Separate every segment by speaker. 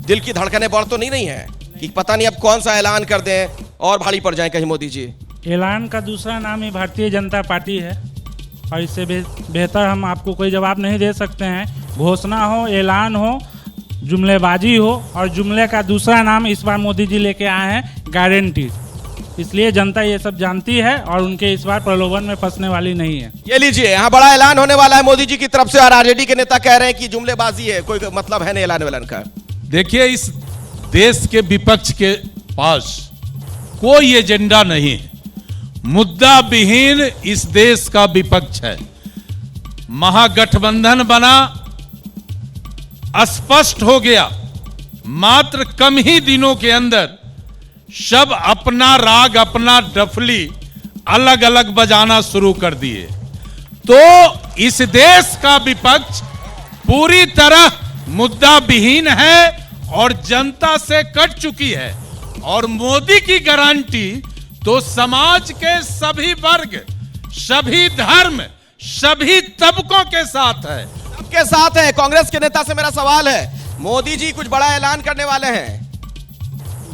Speaker 1: दिल की धड़कनें बढ़ तो नहीं रही हैं कि पता नहीं अब कौन सा ऐलान कर दें और भारी पड़ जाए कहीं मोदी जी?
Speaker 2: ऐलान का दूसरा नाम ही भारतीय जनता पार्टी है और इससे बेहतर हम आपको कोई जवाब नहीं दे सकते हैं। घोषणा हो, ऐलान हो, जुमलेबाजी हो, और जुमले का दूसरा नाम इस बार मोदी जी लेके आए हैं गारंटी। इसलिए जनता ये सब जानती है और उनके इस बार प्रलोभन में फंसने वाली नहीं है।
Speaker 1: ये लीजिए, यहाँ बड़ा ऐलान होने वाला है मोदी जी की तरफ से और आरजेडी के नेता कह रहे हैं कि जुमलेबाजी है, कोई मतलब है नहीं ऐलान वैलान का।
Speaker 3: देखिए, इस देश के विपक्ष के पास कोई एजेंडा नहीं है, मुद्दा विहीन इस देश का विपक्ष है। महागठबंधन बना, स्पष्ट हो गया, मात्र कम ही दिनों के अंदर सब अपना राग, अपना डफली अलग अलग बजाना शुरू कर दिए। तो इस देश का विपक्ष पूरी तरह मुद्दा विहीन है और जनता से कट चुकी है। और मोदी की गारंटी तो समाज के सभी वर्ग, सभी धर्म, सभी तबकों के साथ है।
Speaker 1: सबके साथ है। कांग्रेस के नेता से मेरा सवाल है, मोदी जी कुछ बड़ा ऐलान करने वाले हैं?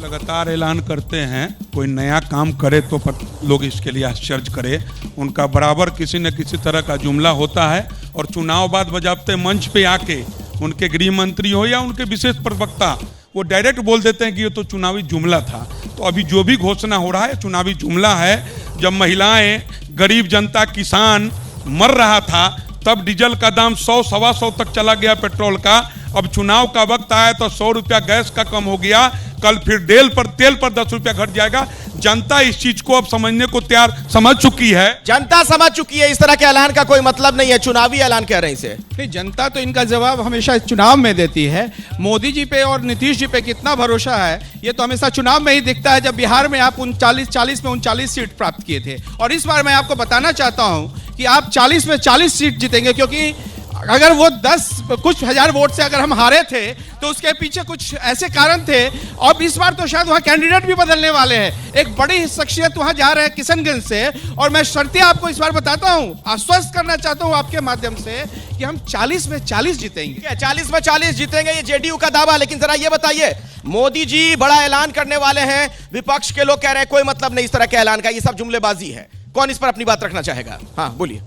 Speaker 4: लगातार ऐलान करते हैं, कोई नया काम करे तो लोग इसके लिए आश्चर्य करे। उनका बराबर किसी न किसी तरह का जुमला होता है और चुनाव बाद बजाबते मंच पे आके उनके गृह मंत्री हो या उनके विशेष प्रवक्ता वो डायरेक्ट बोल देते हैं कि ये तो चुनावी जुमला था। तो अभी जो भी घोषणा हो रहा है चुनावी जुमला है। जब महिलाएं, गरीब जनता, किसान मर रहा था तब डीजल का दाम 100-125 तक चला गया, पेट्रोल का। अब चुनाव का वक्त आया तो 100 रुपया गैस का कम हो गया, कल फिर तेल पर 10 रुपया घट जाएगा। जनता इस चीज को अब समझने को समझ चुकी है।
Speaker 1: जनता समझ चुकी है, इस तरह के ऐलान का कोई मतलब नहीं है, चुनावी ऐलान कह रहे हैं इसे।
Speaker 5: नहीं, जनता तो इनका जवाब हमेशा चुनाव में देती है। मोदी जी पे और नीतीश जी पे कितना भरोसा है ये तो हमेशा चुनाव में ही दिखता है। जब बिहार में आप 40 में 39 सीट प्राप्त किए थे और इस बार मैं आपको बताना चाहता हूं कि आप 40 में 40 सीट जीतेंगे, क्योंकि अगर वो 10 कुछ हजार वोट से अगर हम हारे थे तो उसके पीछे कुछ ऐसे कारण थे। और इस बार तो शायद वहाँ कैंडिडेट भी बदलने वाले हैं। एक बड़ी शख्सियत वहाँ जा रहे हैं किशनगंज से, और मैं शर्तें आपको इस बार बताता हूँ, आश्वस्त करना चाहता हूँ आपके माध्यम से कि हम 40 में 40 जीतेंगे।
Speaker 1: 40 में 40 जीतेंगे, ये जेडीयू का दावा। लेकिन जरा ये बताइए, मोदी जी बड़ा ऐलान करने वाले हैं, विपक्ष के लोग कह रहे हैं कोई मतलब नहीं इस तरह के ऐलान का, ये सब जुमलेबाजी है। कौन इस पर अपनी बात रखना चाहेगा? हाँ बोलिए।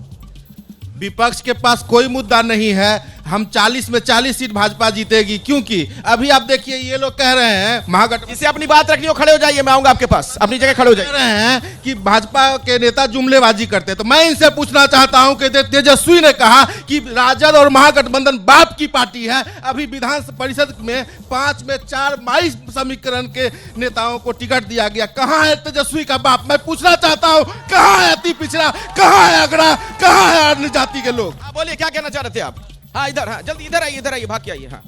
Speaker 6: विपक्ष के पास कोई मुद्दा नहीं है। हम 40 में 40 सीट भाजपा जीतेगी, क्योंकि अभी आप देखिए ये लोग कह रहे हैं महागठबंधन,
Speaker 1: इसे अपनी बात रखनी हो खड़े हो जाइए, मैं आऊंगा आपके पास, अपनी जगह खड़े हो जाइए।
Speaker 6: कह रहे हैं कि भाजपा के नेता जुमलेबाजी करते हैं। तो मैं इनसे पूछना चाहता हूं कि तेजस्वी ने कहा कि राजद और महागठबंधन बाप की पार्टी है। अभी विधान परिषद में 5 में 4 22 समीकरण के नेताओं को टिकट दिया गया। कहां है तेजस्वी का बाप? मैं पूछना चाहता हूं, कहां है अति पिछड़ा, कहां है अगड़ा, कहां है अन्य जाति के लोग?
Speaker 1: बोलिए, क्या कहना चाह रहे थे आप? हाँ इधर, हाँ जल्दी इधर आइए, भाग के आइए। हाँ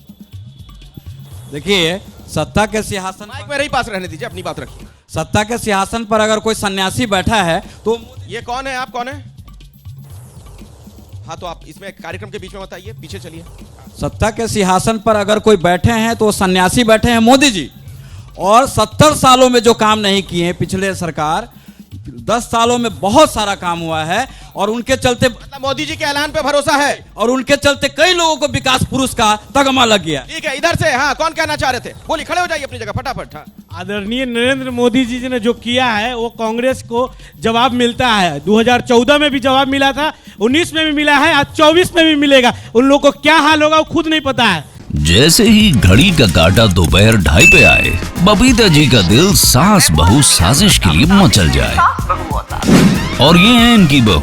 Speaker 7: देखिए, सत्ता के सिंहासन
Speaker 1: माइक मेरे ही पास रहने दीजिए, अपनी बात रखिए।
Speaker 7: सत्ता के सिंहासन पर अगर कोई सन्यासी बैठा है तो
Speaker 1: ये कौन है? आप कौन है? हाँ तो आप इसमें कार्यक्रम के बीच में बताइए, पीछे चलिए।
Speaker 7: सत्ता के सिंहासन पर अगर कोई बैठे हैं तो सन्यासी बैठे हैं मोदी जी। और 70 सालों में जो काम नहीं किए पिछले सरकार, 10 सालों में बहुत सारा काम हुआ है और उनके चलते
Speaker 1: मतलब मोदी जी के ऐलान पे भरोसा है
Speaker 7: और उनके चलते कई लोगों को विकास पुरुष का तगमा लग गया।
Speaker 1: ठीक है, इधर से। हाँ, कौन कहना चाह रहे थे? बोलिए, खड़े हो जाइए अपनी जगह फटाफट। हाँ।
Speaker 8: आदरणीय नरेंद्र मोदी जी ने जो किया है वो कांग्रेस को जवाब मिलता है। 2014 में भी जवाब मिला था, 19 में भी मिला है, आज 24 में भी मिलेगा। उन लोगों को क्या हाल होगा वो खुद नहीं पता है।
Speaker 9: जैसे ही घड़ी का काटा दोपहर 2:30 पे आए, बबीता जी का दिल सास बहू साजिश के लिए मचल जाए। और ये है इनकी बहू,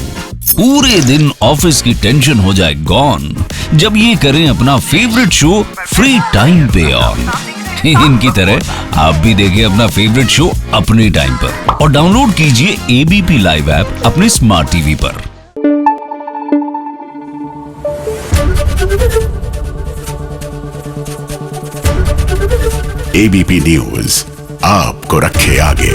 Speaker 9: पूरे दिन ऑफिस की टेंशन हो जाए गॉन जब ये करें अपना फेवरेट शो फ्री टाइम पे ऑन। इनकी तरह आप भी देखिए अपना फेवरेट शो अपने टाइम पर और डाउनलोड कीजिए एबीपी लाइव ऐप अपने स्मार्ट टीवी पर।
Speaker 10: एबीपी न्यूज आपको रखे आगे।